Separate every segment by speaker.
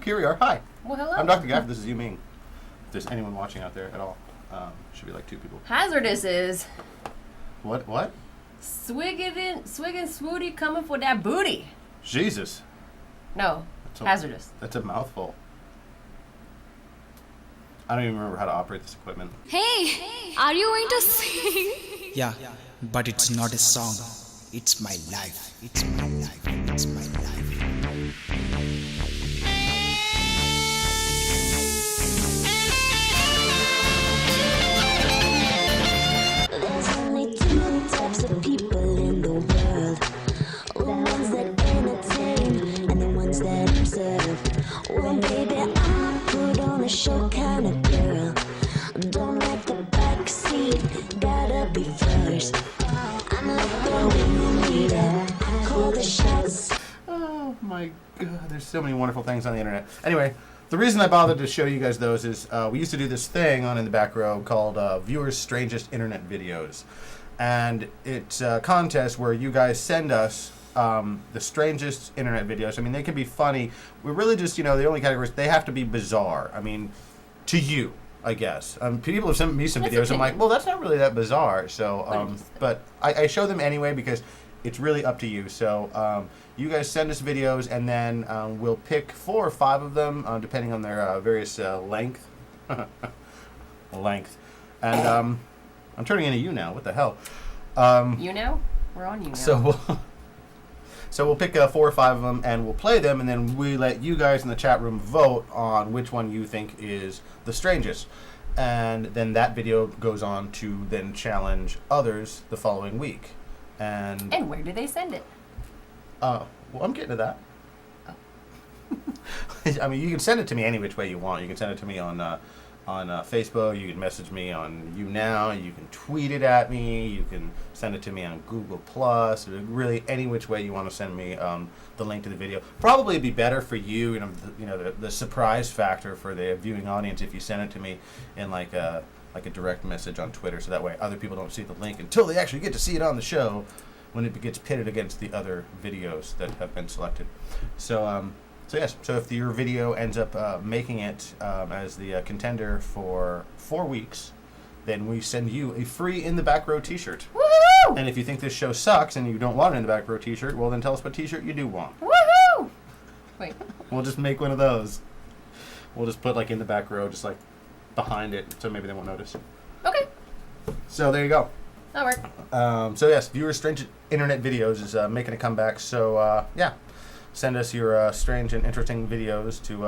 Speaker 1: here we are. Hi.
Speaker 2: Well, hello.
Speaker 1: I'm Dr. Gaff. This is you, Ming. If there's anyone watching out there at all, should be like 2 people.
Speaker 2: Hazardous is.
Speaker 1: What?
Speaker 2: Swiggin' swooty coming for that booty.
Speaker 1: Jesus.
Speaker 2: No, hazardous.
Speaker 1: That's a mouthful. I don't even remember how to operate this equipment.
Speaker 3: Hey, are you going to sing?
Speaker 4: Yeah, but it's not a song. It's my life. It's my life. It's my life.
Speaker 5: There's only 2 types of people in the world. The ones that entertain and the ones that observe. Well, baby, I put on a show kind of girl. Don't like the backseat, gotta be first. I'm like the women leader, I call the shots.
Speaker 1: Oh my god, there's so many wonderful things on the internet. Anyway, the reason I bothered to show you guys those is we used to do this thing on In the Back Row called Viewers' Strangest Internet Videos. And it's a contest where you guys send us the strangest internet videos. I mean, they can be funny. We really just, the only categories, they have to be bizarre. I mean, to you, I guess. People have sent me some videos. I'm like, well, that's not really that bizarre. So, but I show them anyway because it's really up to you. So, you guys send us videos, and then we'll pick 4 or 5 of them, depending on their various length. Length. And I'm turning into you now. What the hell?
Speaker 2: You now? We're on you now.
Speaker 1: So we'll pick 4 or 5 of them, and we'll play them, and then we let you guys in the chat room vote on which one you think is the strangest. And then that video goes on to then challenge others the following week. And
Speaker 2: where do they send it?
Speaker 1: Well, I'm getting to that. I mean, you can send it to me any which way you want. You can send it to me on Facebook. You can message me on YouNow. You can tweet it at me. You can send it to me on Google Plus. Really, any which way you want to send me the link to the video. Probably it'd be better for you. The surprise factor for the viewing audience if you send it to me in like a direct message on Twitter, so that way other people don't see the link until they actually get to see it on the show when it gets pitted against the other videos that have been selected. So if your video ends up making it as the contender for 4 weeks, then we send you a free In the Back Row t-shirt.
Speaker 2: Woohoo!
Speaker 1: And if you think this show sucks and you don't want an In the Back Row t-shirt, well then tell us what t-shirt you do want.
Speaker 2: Woohoo! Wait.
Speaker 1: We'll just make one of those. We'll just put like In the Back Row just like behind it so maybe they won't notice.
Speaker 2: Okay.
Speaker 1: So there you go.
Speaker 2: That'll work.
Speaker 1: So yes, Viewers' Strange Internet Videos is making a comeback. So yeah. Send us your strange and interesting videos to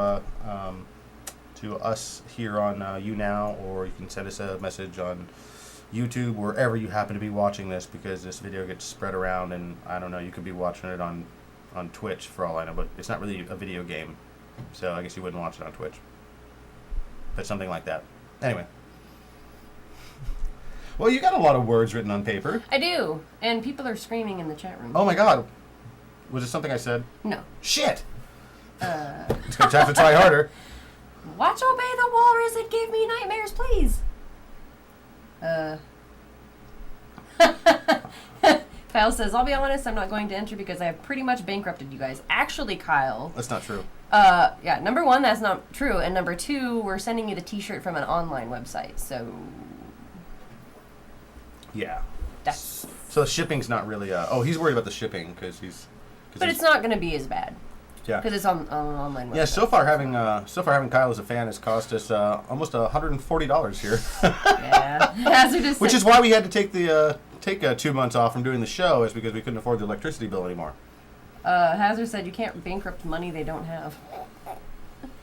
Speaker 1: us here on YouNow, or you can send us a message on YouTube, wherever you happen to be watching this, because this video gets spread around, and I don't know, you could be watching it on Twitch for all I know, but it's not really a video game, so I guess you wouldn't watch it on Twitch. But something like that. Anyway. Well, you got a lot of words written on paper.
Speaker 2: I do, and people are screaming in the chat room.
Speaker 1: Oh my god. Was it something I said?
Speaker 2: No.
Speaker 1: Shit! It's going to have to try harder.
Speaker 2: Watch Obey the Walrus, it gave me nightmares, please. Kyle says, I'll be honest, I'm not going to enter because I have pretty much bankrupted you guys. Actually, Kyle.
Speaker 1: That's not true.
Speaker 2: Yeah, number 1, that's not true. And number 2, we're sending you the t-shirt from an online website, so...
Speaker 1: Yeah.
Speaker 2: That's...
Speaker 1: So shipping's not really... he's worried about the shipping because he's...
Speaker 2: But it's not going to be as bad.
Speaker 1: Yeah.
Speaker 2: Because it's on an online website.
Speaker 1: Yeah, so far having Kyle as a fan has cost us almost $140 here.
Speaker 2: Yeah. Hazardous.
Speaker 1: Which is why we had to take 2 months off from doing the show, is because we couldn't afford the electricity bill anymore.
Speaker 2: Hazard said you can't bankrupt money they don't have.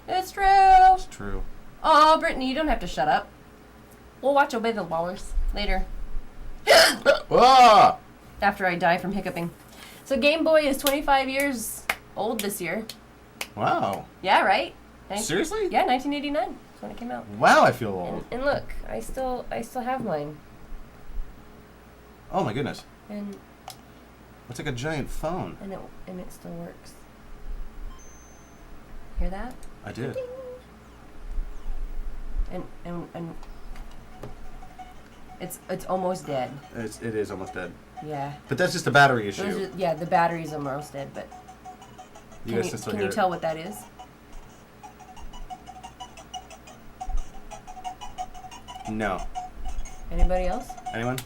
Speaker 2: It's true.
Speaker 1: It's true.
Speaker 2: Oh, Brittany, you don't have to shut up. We'll watch Obey the Walrus later.
Speaker 1: Ah!
Speaker 2: After I die from hiccuping. So Game Boy is 25 years old this year.
Speaker 1: Wow.
Speaker 2: Yeah, right?
Speaker 1: Seriously?
Speaker 2: Yeah, 1989. That's when it came out.
Speaker 1: Wow, I feel old.
Speaker 2: And look, I still have mine.
Speaker 1: Oh my goodness.
Speaker 2: And
Speaker 1: it's like a giant phone.
Speaker 2: and it still works. Hear that?
Speaker 1: I did.
Speaker 2: Ding. And it's almost dead.
Speaker 1: It is almost dead.
Speaker 2: Yeah.
Speaker 1: But that's just a battery issue.
Speaker 2: The battery's almost dead, but
Speaker 1: Can you
Speaker 2: tell what that is?
Speaker 1: No.
Speaker 2: Anybody else?
Speaker 1: Anyone?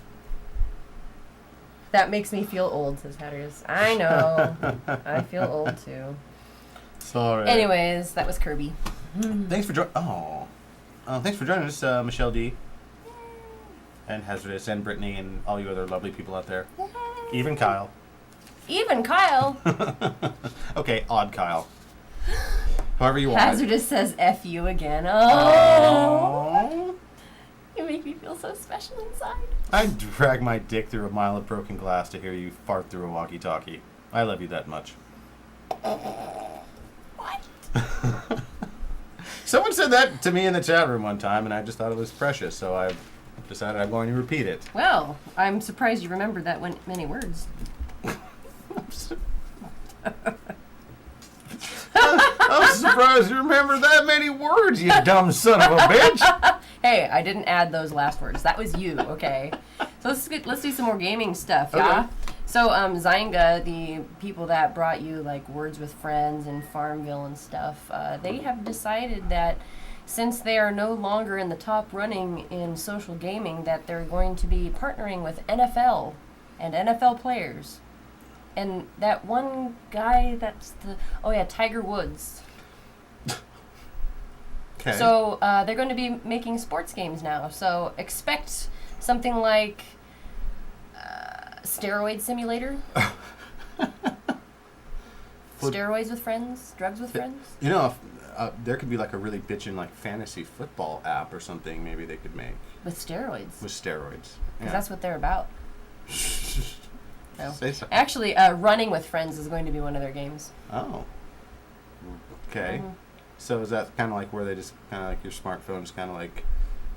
Speaker 2: That makes me feel old, says Hatters. I know. I feel old too.
Speaker 1: Sorry.
Speaker 2: Anyways, that was Kirby.
Speaker 1: Thanks for joining. Thanks for joining us, Michelle D. And Hazardous and Brittany and all you other lovely people out there. Even Kyle.
Speaker 2: Even Kyle.
Speaker 1: Okay, odd Kyle. However you want.
Speaker 2: Hazardous says F you again. Oh.
Speaker 1: Aww.
Speaker 2: You make me feel so special inside.
Speaker 1: I'd drag my dick through a mile of broken glass to hear you fart through a walkie-talkie. I love you that much.
Speaker 2: What?
Speaker 1: Someone said that to me in the chat room one time, and I just thought it was precious, so I decided I'm going to repeat it.
Speaker 2: Well, I'm surprised you remembered that many words.
Speaker 1: I'm surprised you remember that many words, you dumb son of a bitch.
Speaker 2: Hey, I didn't add those last words. That was you, okay? So let's do some more gaming stuff, yeah?
Speaker 1: Okay.
Speaker 2: So, Zynga, the people that brought you, like, Words with Friends and Farmville and stuff, they have decided that since they are no longer in the top running in social gaming, that they're going to be partnering with NFL and NFL players. And that one guy Tiger Woods.
Speaker 1: Okay.
Speaker 2: So they're going to be making sports games now. So expect something like steroid simulator. Steroids with friends, drugs with friends.
Speaker 1: You know, if, there could be like a really bitchin' like fantasy football app or something. Maybe they could make
Speaker 2: With steroids.
Speaker 1: with steroids.
Speaker 2: Because that's what they're about. No.
Speaker 1: Say so.
Speaker 2: Actually, running with friends is going to be one of their games.
Speaker 1: Oh. Okay.
Speaker 2: Mhm.
Speaker 1: So is that kind of like where they just kind of like your smartphone just kind of like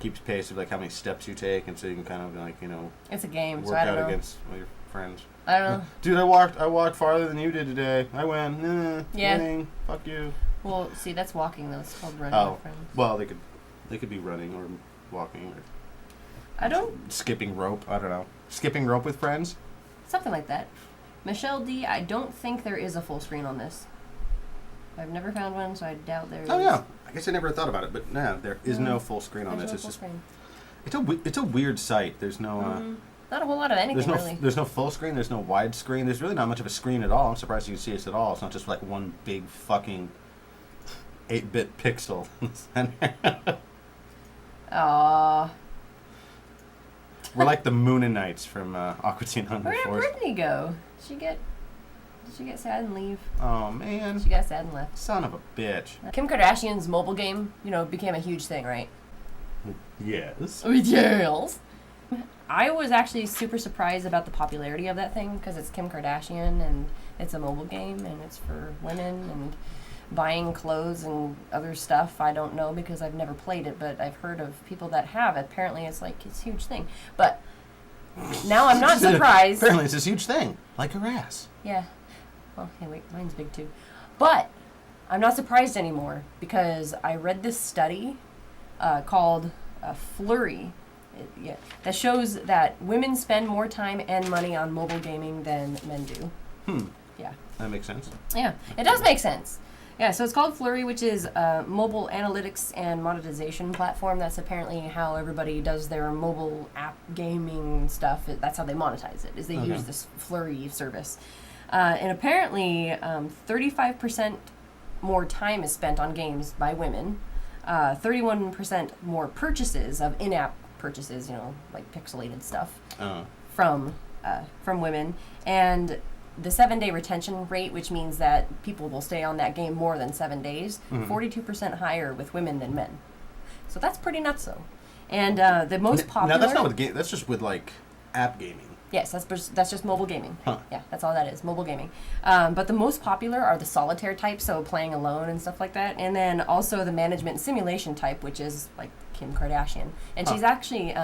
Speaker 1: keeps pace of like how many steps you take, and so you can kind of like
Speaker 2: It's a game, so
Speaker 1: work
Speaker 2: I don't
Speaker 1: out
Speaker 2: know.
Speaker 1: against all your friends.
Speaker 2: I don't know.
Speaker 1: Dude, I walked farther than you did today. I win.
Speaker 2: Yeah.
Speaker 1: Winning. Fuck you.
Speaker 2: Well, see, that's walking though. It's called running
Speaker 1: Oh.
Speaker 2: with friends.
Speaker 1: Well, they could be running or walking or
Speaker 2: I don't.
Speaker 1: skipping rope. I don't know. Skipping rope with friends.
Speaker 2: Something like that. Michelle D, I don't think there is a full screen on this. I've never found one, so I doubt there is.
Speaker 1: Oh yeah. I guess I never thought about it, but no, there is no full screen on
Speaker 2: There's
Speaker 1: this.
Speaker 2: no
Speaker 1: It's
Speaker 2: full
Speaker 1: just
Speaker 2: screen.
Speaker 1: it's a weird site. There's no
Speaker 2: Not a whole lot of anything, really.
Speaker 1: there's no full screen. There's no wide screen. There's really not much of a screen at all. I'm surprised you can see us at all. It's not just like one big fucking 8-bit pixel.
Speaker 2: Aww.
Speaker 1: We're like the Mooninites from Aqua Teen Hunger
Speaker 2: Where did
Speaker 1: Force.
Speaker 2: Brittany go? Did she get sad and leave?
Speaker 1: Oh man,
Speaker 2: She got sad and left.
Speaker 1: son of a bitch.
Speaker 2: Kim Kardashian's mobile game, became a huge thing, right?
Speaker 1: Yes.
Speaker 2: Yes. I was actually super surprised about the popularity of that thing because it's Kim Kardashian and it's a mobile game and it's for women and buying clothes and other stuff. I don't know because I've never played it, but I've heard of people that have. Apparently it's a huge thing. But now I'm not surprised.
Speaker 1: Apparently it's this huge thing, like her ass.
Speaker 2: Yeah. Well, hey, wait, mine's big too. But I'm not surprised anymore because I read this study called Flurry. That shows that women spend more time and money on mobile gaming than men do. Yeah.
Speaker 1: That makes sense.
Speaker 2: Yeah, it does make sense. Yeah, so it's called Flurry, which is a mobile analytics and monetization platform. That's apparently how everybody does their mobile app gaming stuff. That's how they monetize it, is they use this Flurry service. And apparently 35% more time is spent on games by women. 31% more purchases of in-app purchases, like pixelated stuff from women. And the 7-day retention rate, which means that people will stay on that game more than 7 days, 42% higher with women than men. So that's pretty nuts, though. And the most popular...
Speaker 1: Now, that's not with game. That's just with, like, app gaming.
Speaker 2: Yes, that's just mobile gaming.
Speaker 1: Huh.
Speaker 2: Yeah, that's all that is, mobile gaming. But the most popular are the solitaire type, so playing alone and stuff like that. And then also the management simulation type, which is like Kim Kardashian. And she's actually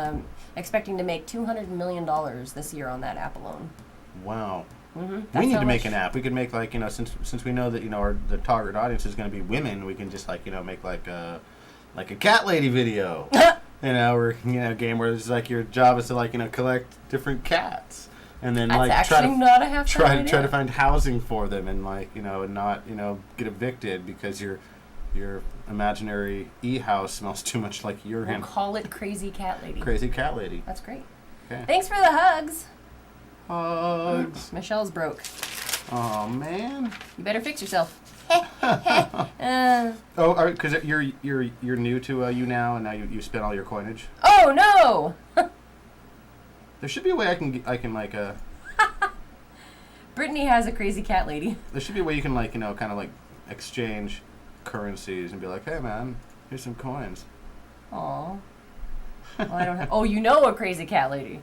Speaker 2: expecting to make $200 million this year on that app alone.
Speaker 1: Wow.
Speaker 2: Mm-hmm.
Speaker 1: We need to make an app. We could make like since we know that the target audience is going to be women, we can just make like a cat lady video. Or game where it's like your job is to collect different cats, and then
Speaker 2: That's
Speaker 1: try
Speaker 2: actually not a half-bad
Speaker 1: try
Speaker 2: idea.
Speaker 1: to find housing for them, and and not get evicted because you're Your imaginary e-house smells too much like
Speaker 2: We'll
Speaker 1: urine.
Speaker 2: call it Crazy Cat Lady.
Speaker 1: Crazy cat lady.
Speaker 2: That's great.
Speaker 1: Okay.
Speaker 2: Thanks for the hugs.
Speaker 1: Hugs.
Speaker 2: Michelle's broke.
Speaker 1: Oh man.
Speaker 2: You better fix yourself. uh,
Speaker 1: Oh, because you're new to you now, and now you spent all your coinage.
Speaker 2: oh no!
Speaker 1: There should be a way I can like
Speaker 2: Brittany has a Crazy Cat Lady.
Speaker 1: There should be a way you can like kind of like exchange currencies and be like, hey man, here's some coins.
Speaker 2: Aw. Well, I don't have. Oh, you know a Crazy Cat Lady.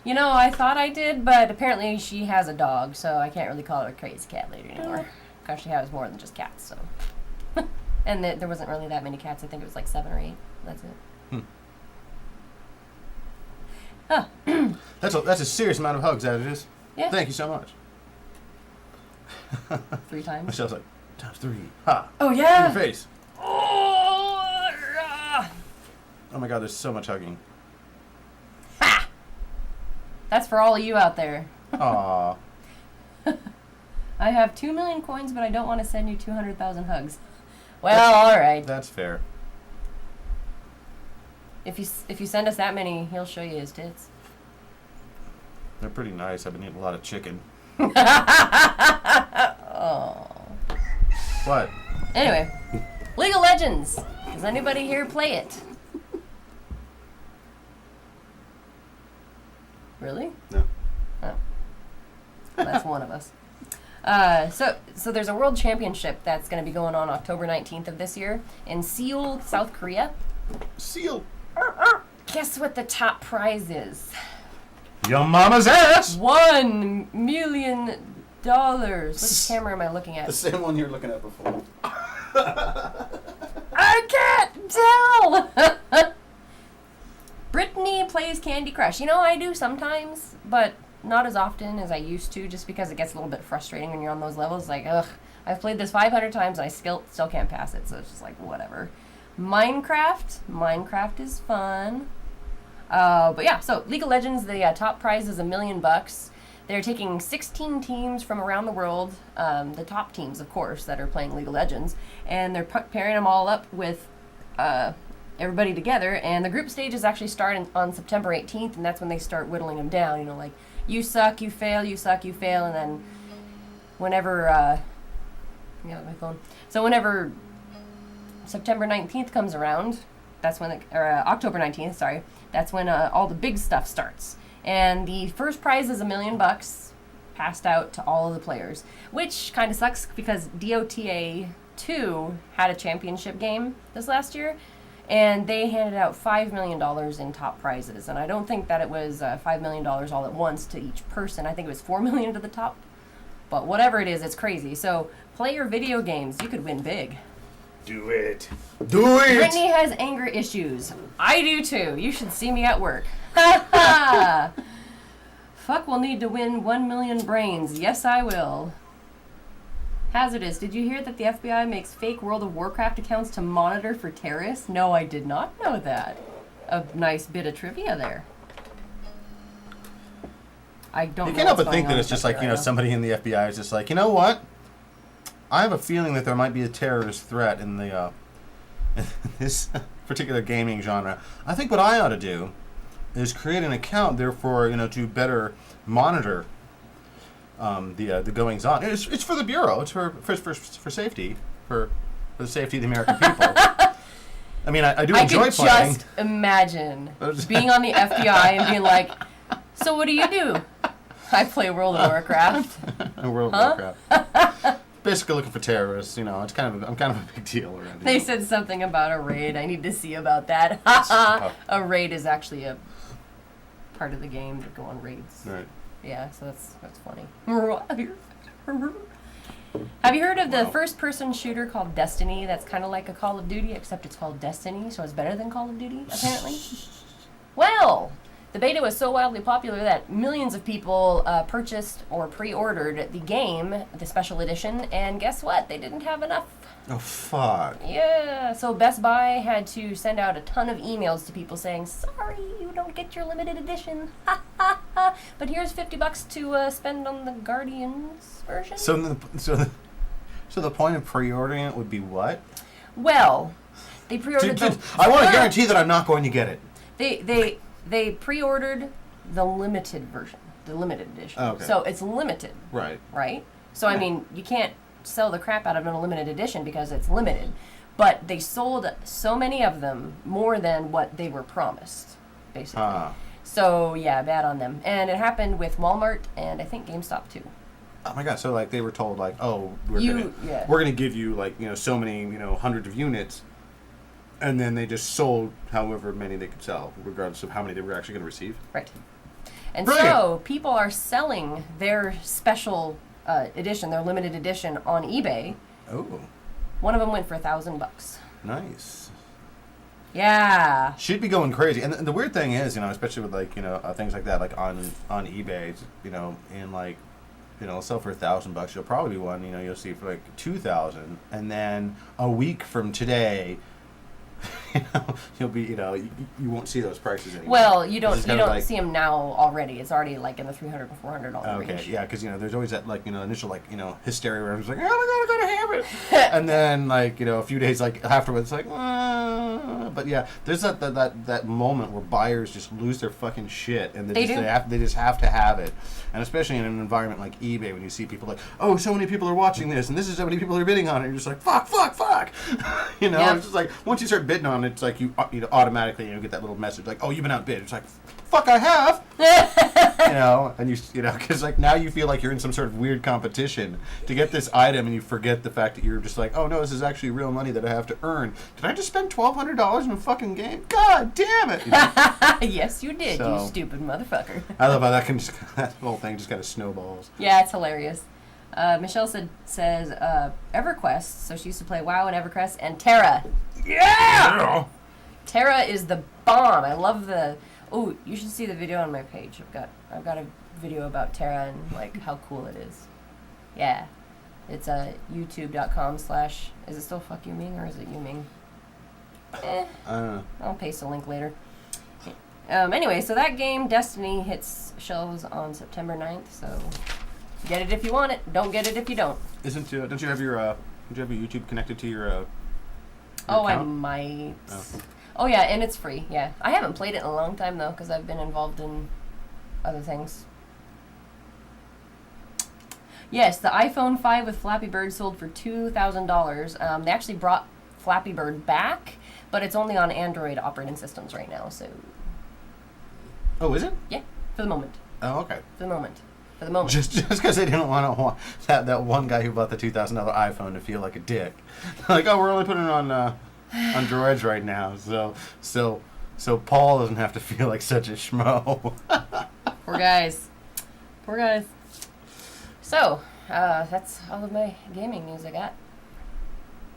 Speaker 2: You know, I thought I did, but apparently she has a dog, so I can't really call her a Crazy Cat Lady anymore. Because she has more than just cats, so. And there wasn't really that many cats. I think it was like 7 or 8. That's it.
Speaker 1: That's a serious amount of hugs, that it is.
Speaker 2: Yeah.
Speaker 1: Thank you so much.
Speaker 2: 3 times.
Speaker 1: Michelle's like, times 3. Ha!
Speaker 2: Oh,
Speaker 1: In
Speaker 2: yeah.
Speaker 1: your face.
Speaker 2: Oh, rah.
Speaker 1: Oh my god, there's so much hugging.
Speaker 2: Ha! That's for all of you out there.
Speaker 1: Aw.
Speaker 2: I have 2 million coins, but I don't want to send you 200,000 hugs. Well, all right.
Speaker 1: That's fair.
Speaker 2: If you send us that many, he'll show you his tits.
Speaker 1: They're pretty nice. I've been eating a lot of chicken.
Speaker 2: Oh.
Speaker 1: What?
Speaker 2: Anyway, League of Legends. Does anybody here play it? Really?
Speaker 1: No.
Speaker 2: Oh. Well, that's one of us. So there's a world championship that's going to be going on October 19th of this year in Seoul, South Korea.
Speaker 1: Seal.
Speaker 2: Guess what the top prize is?
Speaker 1: Your mama's ass!
Speaker 2: $1 million. Which camera am I looking at?
Speaker 1: The same one you were looking at before.
Speaker 2: I can't tell! Brittany plays Candy Crush. You know, I do sometimes, but not as often as I used to, just because it gets a little bit frustrating when you're on those levels. Like, ugh, I've played this 500 times and I still can't pass it, so it's just like, whatever. Minecraft is fun. But yeah, so League of Legends, the top prize is $1 million. They're taking 16 teams from around the world, the top teams, of course, that are playing League of Legends, and they're pairing them all up with everybody together. And the group stages actually start on September 18th, and that's when they start whittling them down. You know, like, you suck, you fail, you suck, you fail, and then whenever, my phone. So whenever September 19th comes around, that's when, October 19th, sorry, that's when all the big stuff starts. And the first prize is $1 million passed out to all of the players, which kind of sucks because DOTA 2 had a championship game this last year, and they handed out $5 million in top prizes. And I don't think that it was $5 million all at once to each person. I think it was $4 million to the top. But whatever it is, it's crazy. So play your video games. You could win big.
Speaker 1: Do it. Do it!
Speaker 2: Brittany has anger issues. I do too. You should see me at work. Ha ha! Fuck will need to win 1 million brains. Yes, I will. Hazardous. Did you hear that the FBI makes fake World of Warcraft accounts to monitor for terrorists? No, I did not know that. A nice bit of trivia there. I don't know.
Speaker 1: You can't help
Speaker 2: what's
Speaker 1: but think
Speaker 2: going
Speaker 1: that
Speaker 2: on
Speaker 1: it's just
Speaker 2: with
Speaker 1: like,
Speaker 2: that right now.
Speaker 1: somebody in the FBI is just like, you know what? I have a feeling that there might be a terrorist threat in the in this particular gaming genre. I think what I ought to do is create an account, therefore, to better monitor the goings on. It's for the bureau. It's for safety, for the safety of the American people. I mean, I do enjoy playing.
Speaker 2: I could just imagine being on the FBI and being like, so what do you do? I play World of Warcraft.
Speaker 1: World of Warcraft. Basically looking for terrorists. I'm kind of a big deal around here.
Speaker 2: They said something about a raid. I need to see about that. A raid is actually a part of the game to go on raids.
Speaker 1: Right.
Speaker 2: Yeah, so that's funny. Have you heard of the first-person shooter called Destiny? That's kind of like a Call of Duty, except it's called Destiny, so it's better than Call of Duty, apparently. Well, the beta was so wildly popular that millions of people purchased or pre-ordered the game, the special edition, and guess what? They didn't have enough.
Speaker 1: Oh, fuck.
Speaker 2: Yeah, so Best Buy had to send out a ton of emails to people saying, sorry, you don't get your limited edition. Ha, ha, ha. But here's $50 to spend on the Guardians version.
Speaker 1: So the point of pre-ordering it would be what?
Speaker 2: Well, they pre-ordered the...
Speaker 1: I want to guarantee that I'm not going to get it.
Speaker 2: They pre-ordered the limited version, the limited edition.
Speaker 1: Oh, okay.
Speaker 2: So it's limited.
Speaker 1: Right.
Speaker 2: Right? So, I mean, you can't sell the crap out of a limited edition because it's limited. But they sold so many of them, more than what they were promised, basically. So, yeah, bad on them. And it happened with Walmart and I think GameStop, too.
Speaker 1: Oh my god! So like they were told like, oh, we're gonna give you like so many hundreds of units, and then they just sold however many they could sell, regardless of how many they were actually gonna receive.
Speaker 2: Right. And
Speaker 1: Brilliant.
Speaker 2: so people are selling their special edition, their limited edition, on eBay.
Speaker 1: Oh.
Speaker 2: One of them went for $1,000.
Speaker 1: Nice.
Speaker 2: Yeah.
Speaker 1: Should be going crazy. And the weird thing is, especially with like things like that, like on eBay, and like. Sell for $1,000. You'll probably be one. You'll see for like 2,000, and then a week from today, you'll be. You won't see those prices anymore.
Speaker 2: Well, you don't
Speaker 1: see
Speaker 2: them now already. It's already like in the $300 to $400 range.
Speaker 1: Okay, yeah, because there's always that like initial like hysteria where everyone's like, oh my god, I gotta have it, and then like a few days like afterwards, like, but yeah, there's that moment where buyers just lose their fucking shit, and they just have to have it, and especially in an environment like eBay when you see people like, oh, so many people are watching this, and this is so many people are bidding on it, and you're just like, fuck, It's just like once you start bidding on it, it's like you automatically get that little message like, oh, you've been outbid. It's like, fuck, I have. And because like now you feel like you're in some sort of weird competition to get this item, and you forget the fact that you're just like, oh no, this is actually real money that I have to earn. Did I just spend $1,200 in a fucking game? God damn it!
Speaker 2: Yes, you did, you stupid motherfucker.
Speaker 1: I love how that whole thing just kind of snowballs.
Speaker 2: Yeah, it's hilarious. Michelle says EverQuest, so she used to play WoW and EverQuest, and Terra. Yeah! Terra is the bomb. I love the... Oh, you should see the video on my page. I've got a video about Terra and like how cool it is. Yeah. It's youtube.com/ is it still fuck you Ming or is it you Ming? I don't know. I'll paste a link later. Anyway, so that game, Destiny, hits shelves on September 9th, so get it if you want it. Don't get it if you don't.
Speaker 1: Don't you have your YouTube connected to your account?
Speaker 2: I might. Oh yeah, and it's free. Yeah, I haven't played it in a long time though, because I've been involved in other things. Yes, the iPhone 5 with Flappy Bird sold for $2,000. They actually brought Flappy Bird back, but it's only on Android operating systems right now. So.
Speaker 1: Oh, is it?
Speaker 2: Yeah, for the moment.
Speaker 1: Oh, okay.
Speaker 2: For the moment.
Speaker 1: Just because they didn't want that one guy who bought the $2,000 iPhone to feel like a dick. Like, oh, we're only putting it on droids right now, so Paul doesn't have to feel like such a schmo.
Speaker 2: Poor guys. So, that's all of my gaming news I got.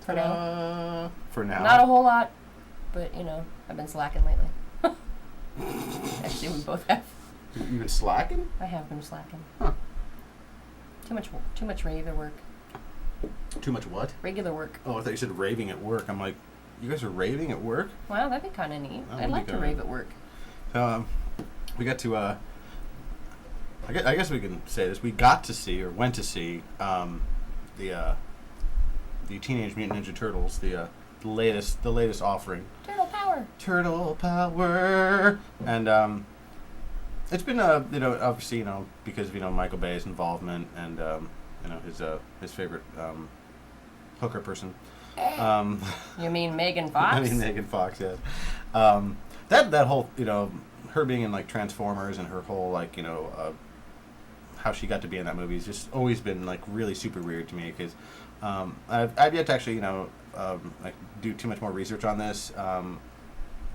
Speaker 2: For now. Not a whole lot, but I've been slacking lately. Actually, we both have.
Speaker 1: You've been slacking?
Speaker 2: I have been slacking.
Speaker 1: Huh.
Speaker 2: Too much regular work.
Speaker 1: Too much what?
Speaker 2: Regular work.
Speaker 1: Oh, I thought you said raving at work. I'm like, you guys are raving at work?
Speaker 2: Wow, that'd be kind of neat. I'd like to rave at work.
Speaker 1: We got to, I guess we can say this. We got to see, or went to see, the Teenaged Mutant Ninja Turtles, the latest offering. Turtle power! And, it's been, obviously, because of, Michael Bay's involvement and, his favorite, hooker person.
Speaker 2: You mean Megan Fox?
Speaker 1: I mean Megan Fox, yes. That whole, her being in, like, Transformers and her whole, like, how she got to be in that movie has just always been, like, really super weird to me because I've yet to actually, like, do too much more research on this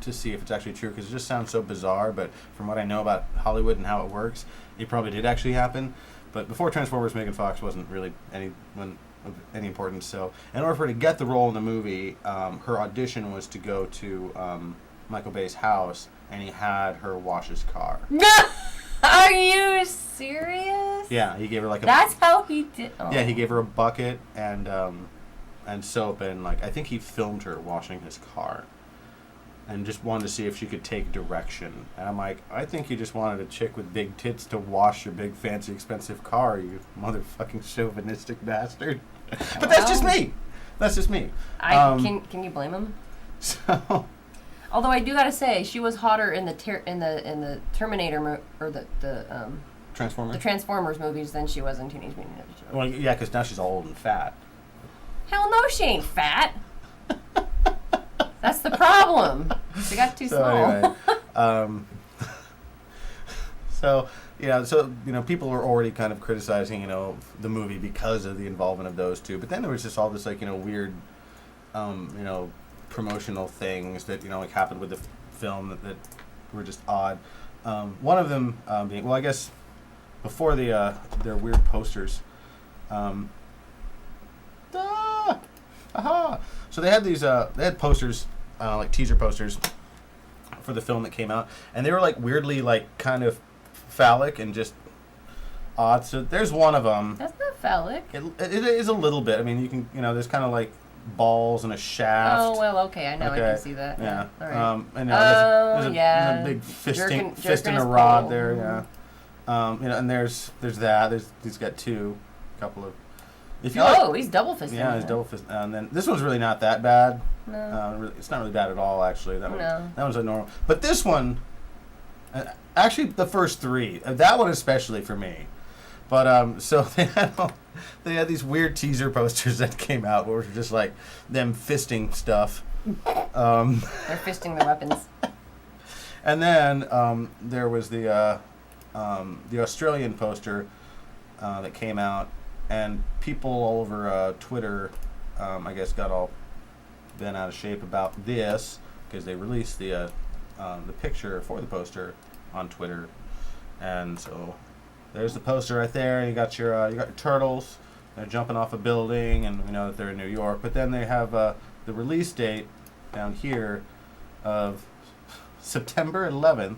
Speaker 1: to see if it's actually true because it just sounds so bizarre, but from what I know about Hollywood and how it works, it probably did actually happen. But before Transformers, Megan Fox wasn't really anyone of any importance. So in order for her to get the role in the movie, her audition was to go to Michael Bay's house, and he had her wash his car.
Speaker 2: Are you serious?
Speaker 1: Yeah, he gave her like a...
Speaker 2: That's how he did... Oh.
Speaker 1: Yeah, he gave her a bucket and soap, and like I think he filmed her washing his car. And just wanted to see if she could take direction. And I'm like, I think you just wanted a chick with big tits to wash your big, fancy, expensive car, you motherfucking chauvinistic bastard. But that's just me. That's just me.
Speaker 2: Can you blame him?
Speaker 1: So,
Speaker 2: Although I do gotta say, she was hotter in the Terminator or the
Speaker 1: Transformers.
Speaker 2: the Transformers movies than she was in Teenage Mutant Ninja Turtles.
Speaker 1: Well, yeah, because now she's all old and fat.
Speaker 2: Hell no, she ain't fat. That's the problem. She got too small.
Speaker 1: Anyway, people were already kind of criticizing, the movie because of the involvement of those two. But then there was just all this, weird, promotional things that, happened with the film that were just odd. One of them being, well, I guess before their weird posters. So they had these, they had posters, teaser posters for the film that came out, and they were weirdly kind of phallic and just odd. So there's one of them.
Speaker 2: That's not phallic.
Speaker 1: It is a little bit. I mean, you can, there's kind of balls and a shaft.
Speaker 2: Oh, well, okay, I know, okay. I can see that.
Speaker 1: Yeah.
Speaker 2: All right.
Speaker 1: And there's a big fist and a rod there. Yeah. And there's that. He's got two, couple of.
Speaker 2: He's double fisting.
Speaker 1: Yeah, he's double fisting. And then this one's really not that bad.
Speaker 2: No.
Speaker 1: It's not really bad at all, actually. That one's a normal. But this one, actually, the first three, that one especially for me. But so they had these weird teaser posters that came out where it was just them fisting stuff.
Speaker 2: They're fisting their weapons.
Speaker 1: And then there was the Australian poster that came out, and people all over Twitter, I guess, got all bent out of shape about this because they released the picture for the poster on Twitter, and so there's the poster right there. And you got your turtles. They're jumping off a building, and we know that they're in New York. But then they have the release date down here of September 11th,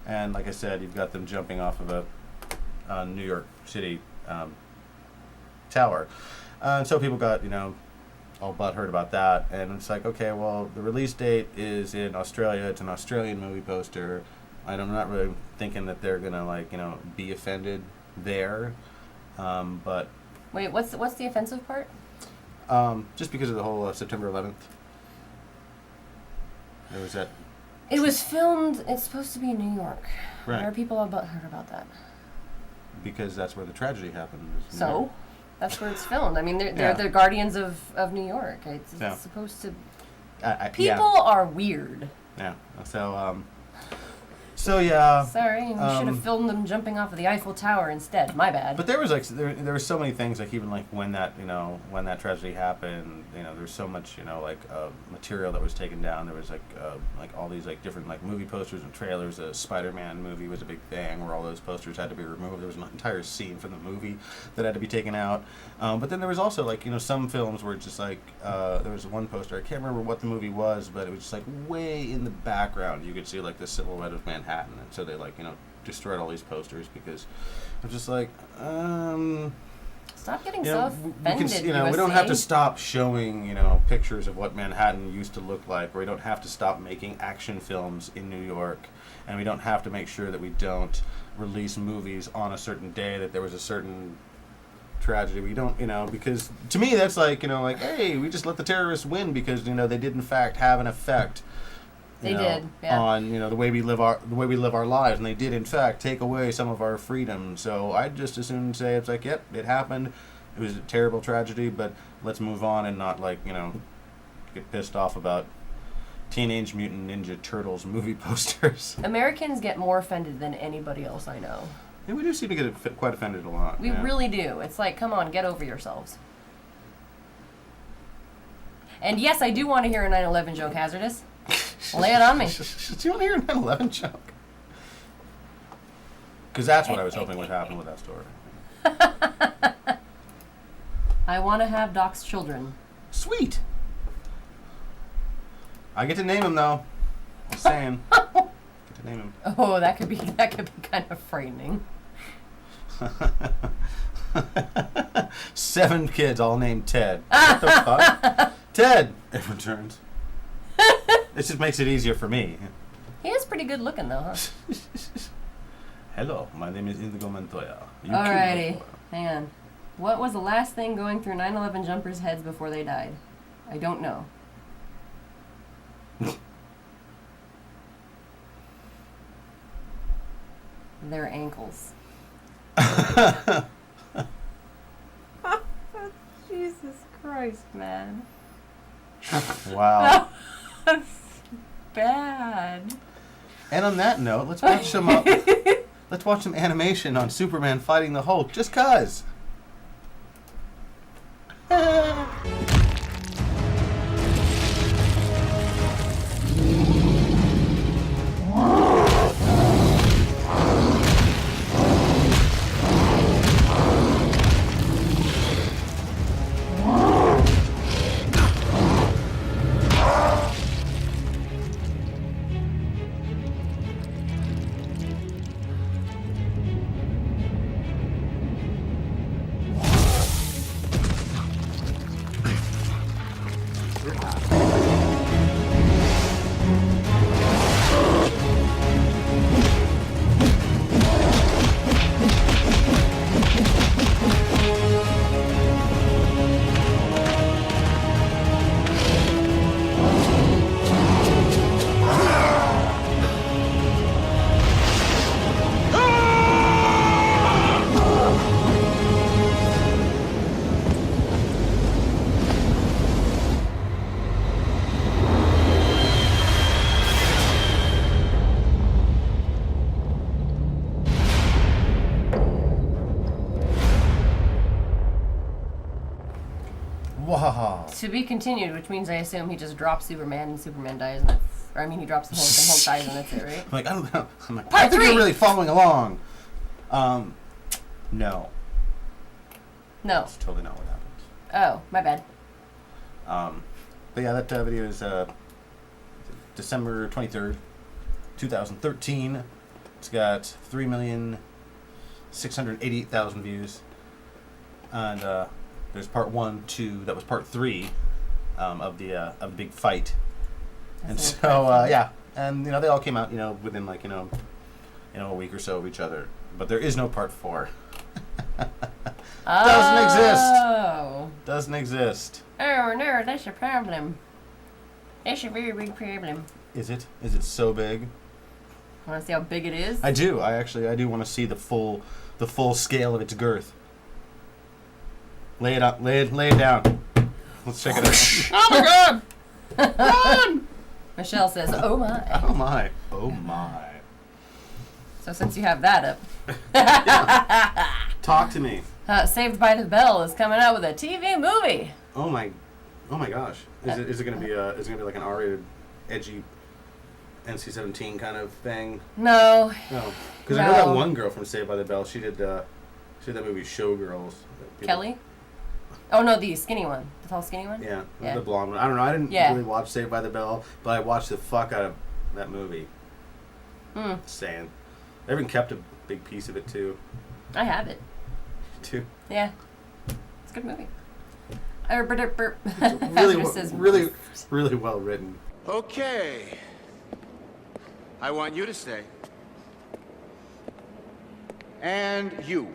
Speaker 1: and like I said, you've got them jumping off of a New York City tower. And so people got, all butthurt about that. And it's okay, well, the release date is in Australia. It's an Australian movie poster. I'm not really thinking that they're going to, be offended there. But...
Speaker 2: Wait, what's the offensive part?
Speaker 1: Just because of the whole September 11th. There was that...
Speaker 2: It was filmed, it's supposed to be in New York.
Speaker 1: Right.
Speaker 2: There are people all butthurt about that.
Speaker 1: Because that's where the tragedy happened.
Speaker 2: So? That's where it's filmed. I mean, they're the guardians of New York. It's supposed to... people are weird.
Speaker 1: Yeah. So yeah.
Speaker 2: Sorry, we should have filmed them jumping off of the Eiffel Tower instead. My bad.
Speaker 1: But there was there were so many things even when that tragedy happened, there's so much material that was taken down. There was all these different movie posters and trailers. A Spider-Man movie was a big thing where all those posters had to be removed. There was an entire scene from the movie that had to be taken out. But then there was also some films where it's just there was one poster, I can't remember what the movie was, but it was just way in the background you could see the silhouette of Manhattan. And so they destroyed all these posters because I'm just
Speaker 2: stop getting so offended.
Speaker 1: We don't have to stop showing pictures of what Manhattan used to look like, or we don't have to stop making action films in New York, and we don't have to make sure that we don't release movies on a certain day that there was a certain tragedy. We don't, because to me that's hey, we just let the terrorists win because they did in fact have an effect. On the way we live our lives, and they did in fact take away some of our freedom. So I'd just as soon say it's yep, it happened. It was a terrible tragedy, but let's move on and not get pissed off about Teenaged Mutant Ninja Turtles movie posters.
Speaker 2: Americans get more offended than anybody else I know.
Speaker 1: Yeah, we do seem to get quite offended a lot.
Speaker 2: We really do. It's come on, get over yourselves. And yes, I do want to hear a 9/11 joke, Hazardous. Lay it on me.
Speaker 1: Do you want to hear a 9/11 joke? Because that's what I was hoping would happen with that story.
Speaker 2: I want to have Doc's children.
Speaker 1: Sweet. I get to name him though. Just saying. Get to name him.
Speaker 2: Oh, that could be kind of frightening.
Speaker 1: 7 kids all named Ted. What the fuck? Ted. It returns. This just makes it easier for me.
Speaker 2: He is pretty good looking, though, huh?
Speaker 1: Hello, my name is Indigo Montoya.
Speaker 2: Alrighty, hang on. What was the last thing going through 9/11 jumpers' heads before they died? I don't know. Their ankles. Jesus Christ, man.
Speaker 1: Wow.
Speaker 2: That's bad.
Speaker 1: And on that note, let's watch some animation on Superman fighting the Hulk, just 'cause. Wow.
Speaker 2: To be continued, which means I assume he just drops Superman and Superman dies, and that's, or I mean, he drops the Hulk and Hulk dies, and that's it, right?
Speaker 1: I'm like, I don't know. I'm like,
Speaker 2: Part
Speaker 1: I think
Speaker 2: three.
Speaker 1: you're really following along. No.
Speaker 2: No.
Speaker 1: That's totally not what happens.
Speaker 2: Oh, my bad.
Speaker 1: But yeah, that video is December 23rd, 2013. It's got 3,688,000 views. And there's part 1, 2, that was part 3 of the big fight. And
Speaker 2: That's
Speaker 1: so, yeah. And, they all came out, within like, a week or so of each other. But there is no part 4. Doesn't exist.
Speaker 2: Oh.
Speaker 1: Doesn't exist.
Speaker 2: Oh, no, that's a problem. That's a very big problem.
Speaker 1: Is it? Is it so big?
Speaker 2: Want to see how big it is?
Speaker 1: I do. I do want to see the full scale of its girth. Lay it up. Lay it down. Let's check it out. Oh my God! Run!
Speaker 2: Michelle says, "Oh my."
Speaker 1: Oh my. Oh my.
Speaker 2: So since you have that up,
Speaker 1: Talk to me.
Speaker 2: Saved by the Bell is coming out with a TV movie.
Speaker 1: Oh my gosh. Is it gonna be like an R-rated, edgy, NC-17 kind of thing?
Speaker 2: No.
Speaker 1: No. Because I know that one girl from Saved by the Bell. She did that movie Showgirls.
Speaker 2: Kelly? Oh no, the skinny one, the tall skinny one.
Speaker 1: Yeah,
Speaker 2: Yeah.
Speaker 1: the blonde one. I don't know. I didn't really watch Saved by the Bell, but I watched the fuck out of that movie. Saying, I even kept a big piece of it too.
Speaker 2: I have it.
Speaker 1: Too.
Speaker 2: Yeah, it's a good movie.
Speaker 1: Really well written.
Speaker 6: Okay. I want you to stay. And you.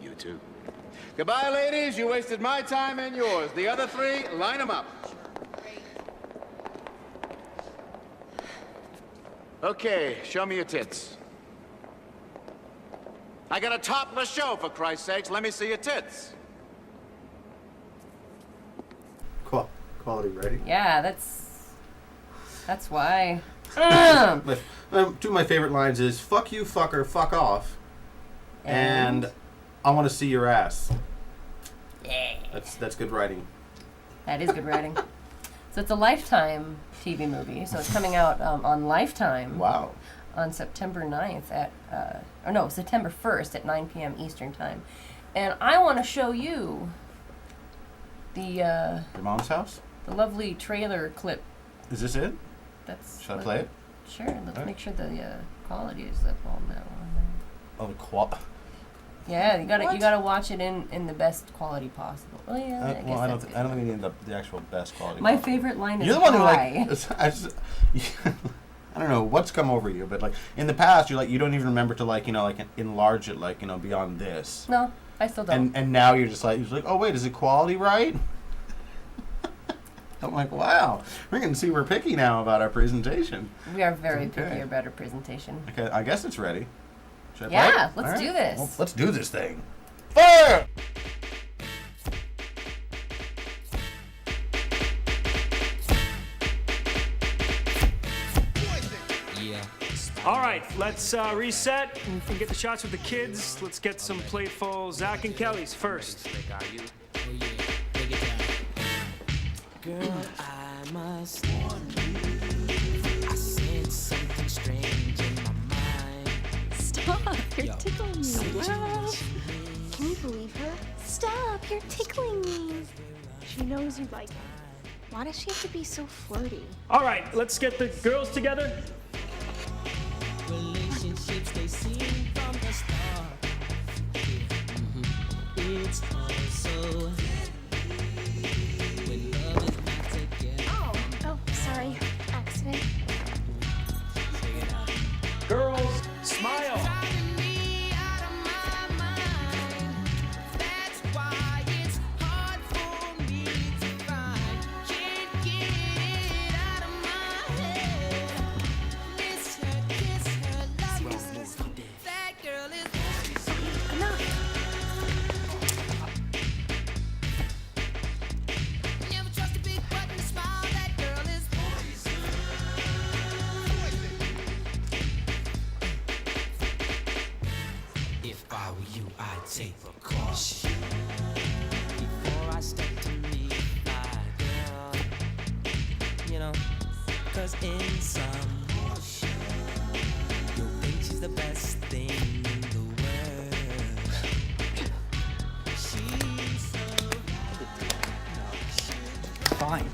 Speaker 6: You too. Goodbye, ladies. You wasted my time and yours. The other 3, line them up. Okay, show me your tits. I got a topless show, for Christ's sakes. Let me see your tits.
Speaker 1: Quality writing.
Speaker 2: Yeah, that's why.
Speaker 1: Two of my favorite lines is "fuck you, fucker, fuck off," and "I want to see your ass."
Speaker 2: Yeah.
Speaker 1: That's good writing.
Speaker 2: That is good writing. So it's a Lifetime TV movie. So it's coming out on Lifetime.
Speaker 1: Wow.
Speaker 2: On September 9th at, September 1st at 9 p.m. Eastern Time. And I want to show you
Speaker 1: Your mom's house?
Speaker 2: the lovely trailer clip.
Speaker 1: Is this it? Should I play it?
Speaker 2: Sure. Let's
Speaker 1: Alright.
Speaker 2: make sure the quality is up on that one.
Speaker 1: Oh, the qual.
Speaker 2: Yeah, you
Speaker 1: What?
Speaker 2: gotta watch it in the best quality possible. Well, yeah, I guess
Speaker 1: I
Speaker 2: that's
Speaker 1: don't
Speaker 2: good.
Speaker 1: think we need the actual best quality.
Speaker 2: My favorite line is
Speaker 1: You're the one who
Speaker 2: "Hi."
Speaker 1: like. I don't know what's come over you, but like in the past, you don't even remember to like enlarge it beyond this.
Speaker 2: No, I still don't.
Speaker 1: And now you're like, oh wait, is the quality right? I'm like, wow, we're gonna see we're picky now about our presentation.
Speaker 2: We are very picky about our presentation.
Speaker 1: Okay, I guess it's ready. Should I
Speaker 2: Yeah,
Speaker 1: play it?
Speaker 2: let's do this.
Speaker 1: Well, let's do this thing. Fire!
Speaker 7: All right, let's reset and get the shots with the kids. Let's get some playful Zach and Kelly's first.
Speaker 8: Girl, I must warn you. I sense something strange in my mind.
Speaker 9: Stop, you're tickling me. Can you believe her? Stop, you're tickling me. She knows you like it. Why does she have to be so flirty?
Speaker 7: All right, let's get the girls together.
Speaker 8: Relationships they seem from the start. It's also when love is not together.
Speaker 9: Oh, sorry. Accident.
Speaker 7: Girls, smile.
Speaker 8: If I were you, I'd take precaution before I step to meet my girl. You know, 'cause in some motion, you'll think she's the best thing in the world. She's so
Speaker 10: Fine.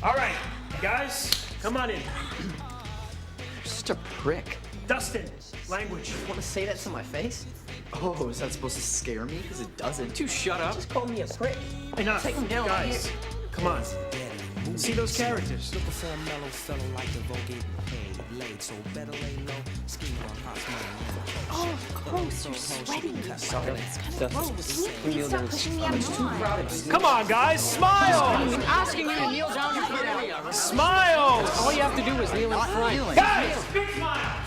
Speaker 7: All right, guys, come on in.
Speaker 10: You're such a prick.
Speaker 7: Dustin, language.
Speaker 10: Want to say that to my face? Oh, is that supposed to scare me? Because it doesn't.
Speaker 7: You shut up.
Speaker 10: Just call me a prick.
Speaker 7: Enough.
Speaker 10: Take him down.
Speaker 7: Guys, come on. See those characters.
Speaker 8: looking for a mellow fellow like the vote getting paid late, so better lay low. Scheme on hot money.
Speaker 9: Oh, gross, you're sweating.
Speaker 10: Sorry.
Speaker 9: It's kind of gross. You need to stop pushing me out of line.
Speaker 7: Come on, guys, smile.
Speaker 10: I'm asking you to kneel down in front of me.
Speaker 7: Smiles.
Speaker 10: All you have to do is kneel in front.
Speaker 7: Guys, big smile.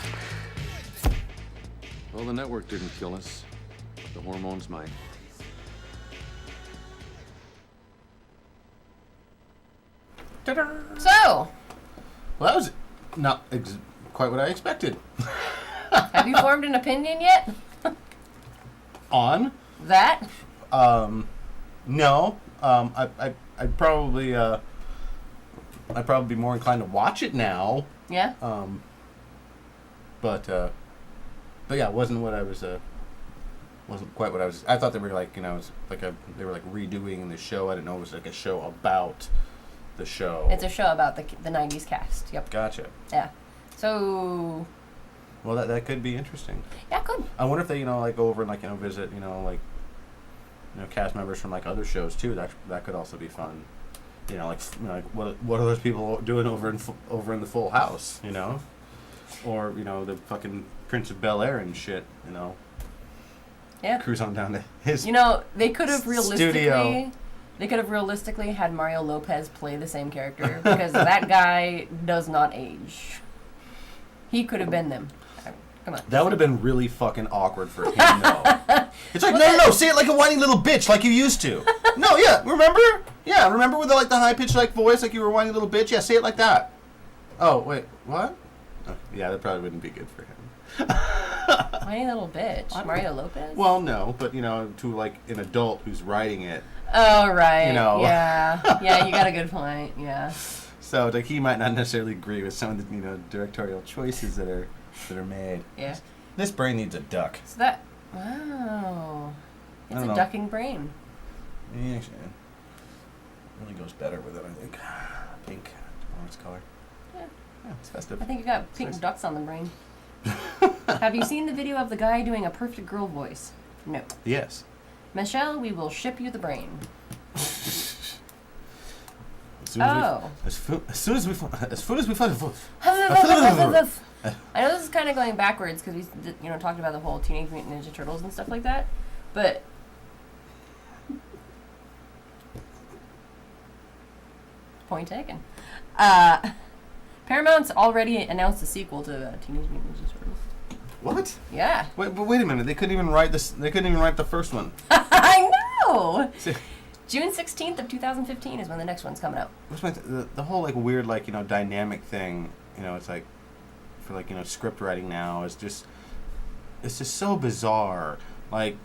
Speaker 6: Well, the network didn't kill us. The hormones might.
Speaker 2: So,
Speaker 1: Well, that was not quite what I expected.
Speaker 2: have you formed an opinion yet?
Speaker 1: On?
Speaker 2: That?
Speaker 1: No. I'd probably be more inclined to watch it now.
Speaker 2: Yeah?
Speaker 1: But yeah, it wasn't what I was. Wasn't quite what I was. I thought they were like, it's like they were like redoing the show. I didn't know it was like a show about the show.
Speaker 2: It's a show about the 90s cast. Yep.
Speaker 1: Gotcha.
Speaker 2: Yeah. So,
Speaker 1: Well, that could be interesting.
Speaker 2: yeah, good.
Speaker 1: I wonder if they, like go over and like visit, cast members from like other shows too. That could also be fun. Like what are those people doing over in the Full House? Or the fucking Prince of Bel-Air and shit.
Speaker 2: Yeah.
Speaker 1: Cruise on down to his.
Speaker 2: They could have
Speaker 1: Studio.
Speaker 2: realistically had Mario Lopez play the same character because that guy does not age. He could have been them. Come on.
Speaker 1: That would have been really fucking awkward for him, though. It's like, no, say it like a whiny little bitch, like you used to. No, yeah, remember? Yeah, remember with the high-pitched, white like you were a whiny little bitch? Yeah, say it like that. Oh, wait, what? Oh, yeah, that probably wouldn't be good for him.
Speaker 2: Whiny little bitch. Mario Lopez?
Speaker 1: Well, no, but, to, like, an adult who's writing it.
Speaker 2: Oh, right. Yeah. Yeah, you got a good point. Yeah.
Speaker 1: So, like, he might not necessarily agree with some of the, directorial choices that are made.
Speaker 2: Yeah.
Speaker 1: This brain needs a duck.
Speaker 2: So that... Wow.
Speaker 1: I
Speaker 2: It's
Speaker 1: don't
Speaker 2: a
Speaker 1: know.
Speaker 2: ducking brain.
Speaker 1: Yeah, actually, it really goes better with it, I think. Pink, orange color.
Speaker 2: Yeah.
Speaker 1: Yeah, it's festive.
Speaker 2: I think you got pink
Speaker 1: Nice.
Speaker 2: ducks on the brain. Have you seen the video of the guy doing a perfect girl voice? No.
Speaker 1: Yes.
Speaker 2: Michelle, we will ship you the brain.
Speaker 1: As soon as we find
Speaker 2: I know this is kind of going backwards because we, talked about the whole Teenage Mutant Ninja Turtles and stuff like that, but point taken. Paramount's already announced a sequel to Teenage Mutant Ninja Turtles.
Speaker 1: What?
Speaker 2: Yeah.
Speaker 1: Wait a minute. They couldn't even write this. They couldn't even write the first one.
Speaker 2: I know. June 16th of 2015 is when the next one's coming out.
Speaker 1: What's the whole like weird like dynamic thing? It's like for like script writing now is just so bizarre. Like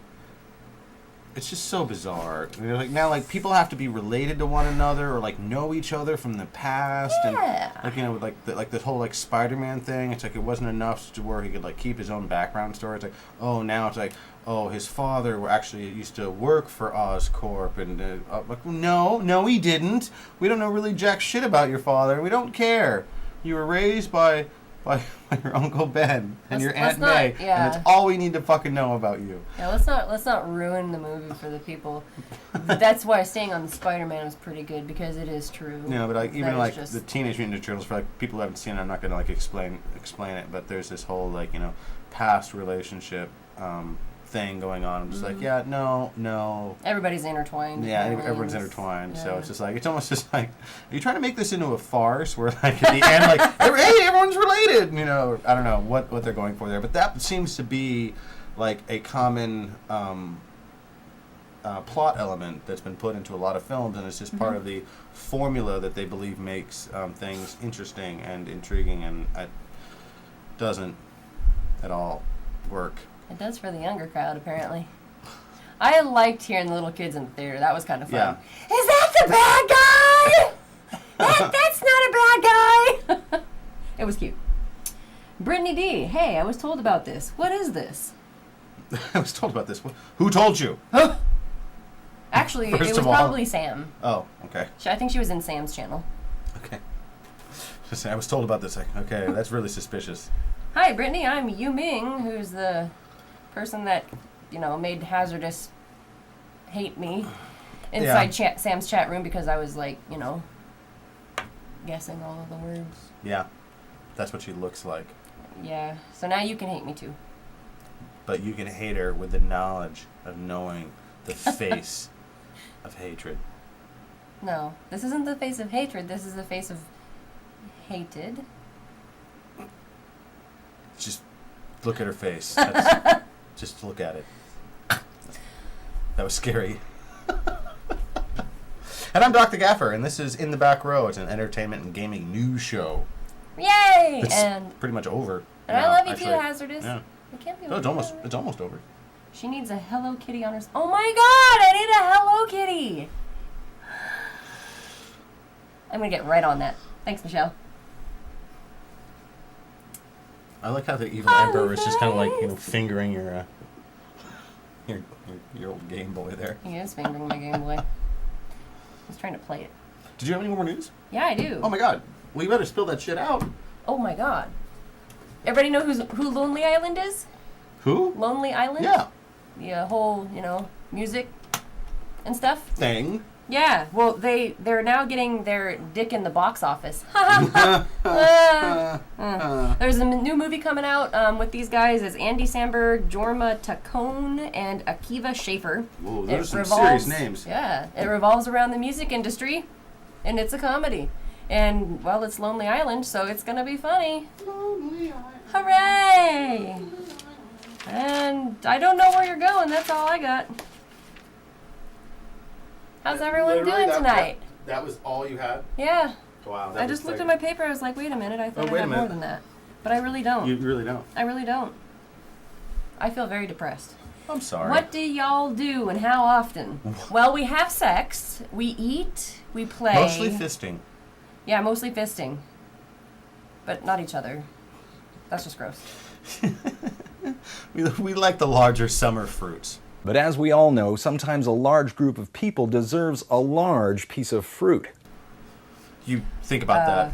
Speaker 1: it's just so bizarre. Like now like people have to be related to one another or like know each other from the past.
Speaker 2: Yeah.
Speaker 1: And like this whole like Spider-Man thing. It's like it wasn't enough to where he could like keep his own background story. It's like now it's like his father actually used to work for Oscorp and like no he didn't. We don't know really jack shit about your father. We don't care. You were raised by your Uncle Ben and your Aunt May, and that's all we need to fucking know about you.
Speaker 2: Yeah, let's not ruin the movie for the people. That's why staying on the Spider-Man was pretty good because it is true.
Speaker 1: No, but like even like the Teenage Mutant Ninja Turtles, for like people who haven't seen it, I'm not gonna like explain it, but there's this whole like past relationship thing going on. I'm just like no.
Speaker 2: Everybody's intertwined.
Speaker 1: Yeah, everyone's intertwined. Yeah. So it's just like it's almost just like are you trying to make this into a farce where like at the end like hey everyone's related. I don't know what they're going for there, but that seems to be like a common plot element that's been put into a lot of films, and it's just part of the formula that they believe makes things interesting and intriguing, and it doesn't at all work.
Speaker 2: It does for the younger crowd, apparently. I liked hearing the little kids in the theater. That was kind of fun.
Speaker 1: Yeah.
Speaker 2: Is that the bad guy? That's not a bad guy. It was cute. Brittany D. Hey, I was told about this. What is this?
Speaker 1: I was told about this. Who told you?
Speaker 2: Actually,
Speaker 1: First
Speaker 2: it was
Speaker 1: of all-
Speaker 2: probably Sam.
Speaker 1: Oh, okay.
Speaker 2: I think she was in Sam's channel.
Speaker 1: Okay. Just I was told about this. Like, okay, that's really suspicious.
Speaker 2: Hi, Brittany. I'm Yu Ming, who's the person that, made Hazardous hate me inside Sam's chat room because I was like, guessing all of the words.
Speaker 1: Yeah. That's what she looks like.
Speaker 2: Yeah. So now you can hate me too.
Speaker 1: But you can hate her with the knowledge of knowing the face of hatred.
Speaker 2: No. This isn't the face of hatred. This is the face of hated.
Speaker 1: Just look at her face. Just look at it. That was scary. And I'm Dr. Gaffer, and this is In the Back Row. It's an entertainment and gaming news show.
Speaker 2: Yay!
Speaker 1: It's
Speaker 2: and
Speaker 1: pretty much over.
Speaker 2: And I love you too, Hazardous.
Speaker 1: Yeah.
Speaker 2: It can't be
Speaker 1: No,
Speaker 2: over.
Speaker 1: it's almost over.
Speaker 2: She needs a Hello Kitty on her... Oh my god! I need a Hello Kitty! I'm gonna get right on that. Thanks, Michelle.
Speaker 1: I like how the evil emperor is just kind of like fingering your old Game Boy there.
Speaker 2: He is fingering my Game Boy. I was trying to play it.
Speaker 1: Did you have any more news?
Speaker 2: Yeah, I do.
Speaker 1: Oh my god. Well, you better spill that shit out.
Speaker 2: Oh my god. Everybody know who Lonely Island is?
Speaker 1: Who?
Speaker 2: Lonely Island?
Speaker 1: Yeah.
Speaker 2: The whole, music and stuff.
Speaker 1: Thing.
Speaker 2: Yeah, well, they're now getting their dick in the box office. There's a new movie coming out with these guys as Andy Samberg, Jorma Taccone, and Akiva Schaffer.
Speaker 1: Whoa, those are some serious names.
Speaker 2: Yeah, it revolves around the music industry, and it's a comedy. And, well, it's Lonely Island, so it's going to be funny.
Speaker 1: Lonely Island.
Speaker 2: Hooray! And I don't know where you're going, that's all I got. How's everyone
Speaker 1: Literally,
Speaker 2: doing tonight?
Speaker 1: That was all you had?
Speaker 2: Yeah.
Speaker 1: Wow.
Speaker 2: I just looked at my paper. I was like, wait a minute. I thought I had more than that. But I really don't.
Speaker 1: You really don't?
Speaker 2: I really don't. I feel very depressed.
Speaker 1: I'm sorry.
Speaker 2: What do y'all do and how often? Well, we have sex. We eat. We play.
Speaker 1: Mostly fisting.
Speaker 2: Yeah, mostly fisting. But not each other. That's just gross.
Speaker 1: We like the larger summer fruits.
Speaker 11: But as we all know, sometimes a large group of people deserves a large piece of fruit.
Speaker 1: You think about that.